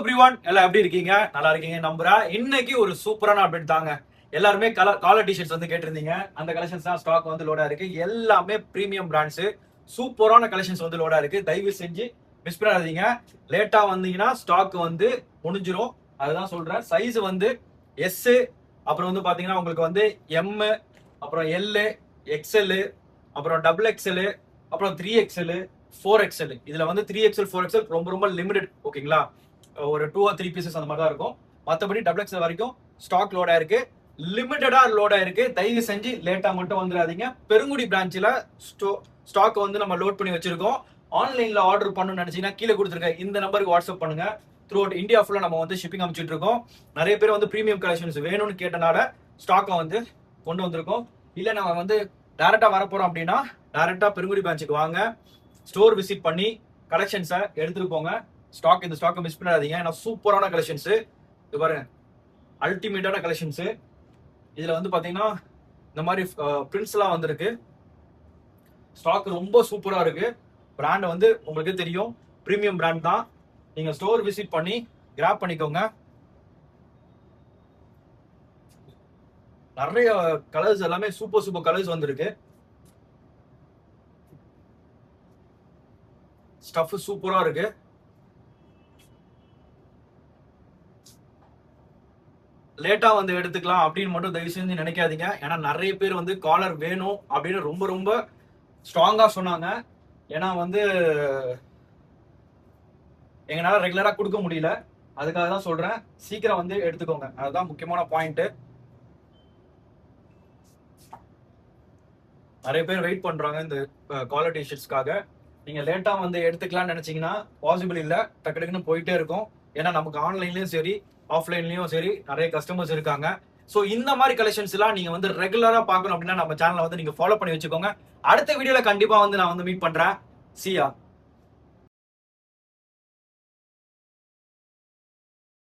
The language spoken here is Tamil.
எவ்ரிவன் எல்லாம் எப்படி இருக்கீங்க? நல்லா இருக்கீங்க நம்புறேன். இன்னைக்கு ஒரு சூப்பரான அப்டேட் தாங்க. எல்லாருமே காலர் டிஷர்ட்ஸ் வந்து கேட்டிருந்தீங்க. அந்த கலெக்ஷன்ஸ் தான் ஸ்டாக் வந்து லோடா இருக்கு. எல்லாமே பிரீமியம் பிராண்ட்ஸ், சூப்பரான கலெக்ஷன்ஸ் வந்து லோடா இருக்கு. தயவு செஞ்சு மிஸ் பண்ணாதீங்க. லேட்டா வந்தீங்கன்னா ஸ்டாக் வந்து முடிஞ்சிரும். அதுதான் சொல்றேன். சைஸ் வந்து எஸ், அப்புறம் வந்து பாத்தீங்கன்னா உங்களுக்கு வந்து எம், அப்புறம் எல், எக்ஸ்எல், அப்புறம் டபுள் எக்ஸ்எல், அப்புறம் 3XL, 4XL. இதுல வந்து 3XL 4XL ரொம்ப ரொம்ப லிமிடெட். ஓகேங்களா, ஒரு 2 or 3 பீசஸ் அந்த மாதிரி தான் இருக்கும். மற்றபடி டபுள் எக்ஸ்எல் வரைக்கும் ஸ்டாக் லோட் ஆயிருக்கு, லிமிட்டடா லோட் ஆயிருக்கு. தயவு செஞ்சு லேட்டா மட்டும் வந்துடாதீங்க. பெருங்குடி பிரான்ச்ல ஸ்டாக் வந்து நம்ம லோட் பண்ணி வச்சிருக்கோம். ஆன்லைன்ல ஆர்டர் பண்ணணும்னு நினைச்சீங்கன்னா கீழே கொடுத்துருக்க இந்த நம்பருக்கு வாட்ஸ்அப் பண்ணுங்க. த்ரூ அவுட் இந்தியா ஃபுல்லா நம்ம வந்து ஷிப்பிங் அமைச்சிட்டு இருக்கோம். நிறைய பேர் வந்து பிரீமியம் கலெக்ஷன்ஸ் வேணும்னு கேட்டனால ஸ்டாக்கை வந்து கொண்டு வந்திருக்கோம். இல்ல நம்ம வந்து டைரக்டா வர போறோம் அப்படின்னா டைரக்டா பெருங்குடி பிரான்ச்சுக்கு வாங்க, ஸ்டோர் விசிட் பண்ணி கலெக்ஷன்ஸை எடுத்துட்டு போங்க. இந்த ஸ்டாக்கை மிஸ் பண்ணாதீங்க. ஏன்னா சூப்பரான கலெக்ஷன்ஸ் இது பாருங்க, அல்டிமேட்டான கலெக்ஷன்ஸ். இதுல வந்து பாத்தீங்கன்னா இந்த மாதிரி பிரிண்ட்ஸ் எல்லாம் வந்திருக்கு. ஸ்டாக் ரொம்ப சூப்பரா இருக்கு. பிராண்ட் வந்து உங்களுக்கு தெரியும், பிரீமியம் பிராண்ட் தான். நீங்க ஸ்டோர் விசிட் பண்ணி கிராப் பண்ணிக்கோங்க. நிறைய கலர்ஸ், எல்லாமே சூப்பர் கலர்ஸ் வந்திருக்கு. ஸ்டஃப் சூப்பரா இருக்கு. லேட்டா வந்து எடுத்துக்கலாம் அப்படின்னு மட்டும் தயவு செஞ்சு நினைக்காதீங்க. ஏன்னா நிறைய பேர் வந்து காலர் வேணும் அப்படின்னு ரொம்ப ரொம்ப ஸ்ட்ராங்கா சொன்னாங்க. ஏன்னா வந்து எங்களால ரெகுலரா கொடுக்க முடியல. அதுக்காக தான் சொல்றேன், சீக்கிரம் வந்து எடுத்துக்கோங்க. அதுதான் முக்கியமான பாயிண்ட். நிறைய பேர் வெயிட் பண்றாங்க இந்த காலர் டிஷர்ட்ஸ்க்காக. நீங்க லேட்டா வந்து எடுத்துக்கலாம்னு நினைச்சீங்கன்னா பாசிபிள் இல்ல, டக்கு டக்குன்னு போயிட்டே இருக்கும். ஏன்னா நமக்கு ஆன்லைன்லயும் சரி ஆஃப்லைன்லயும் சரி நிறைய கஸ்டமர்ஸ் இருக்காங்க. ஸோ இந்த மாதிரி கலெக்ஷன்ஸ் எல்லாம் நீங்க வந்து ரெகுலரா பார்க்கணும் அப்படின்னா நம்ம சேனலை வந்து நீங்க ஃபாலோ பண்ணி வச்சுக்கோங்க. அடுத்த வீடியோல கண்டிப்பா வந்து நான் வந்து மீட் பண்றேன். See ya.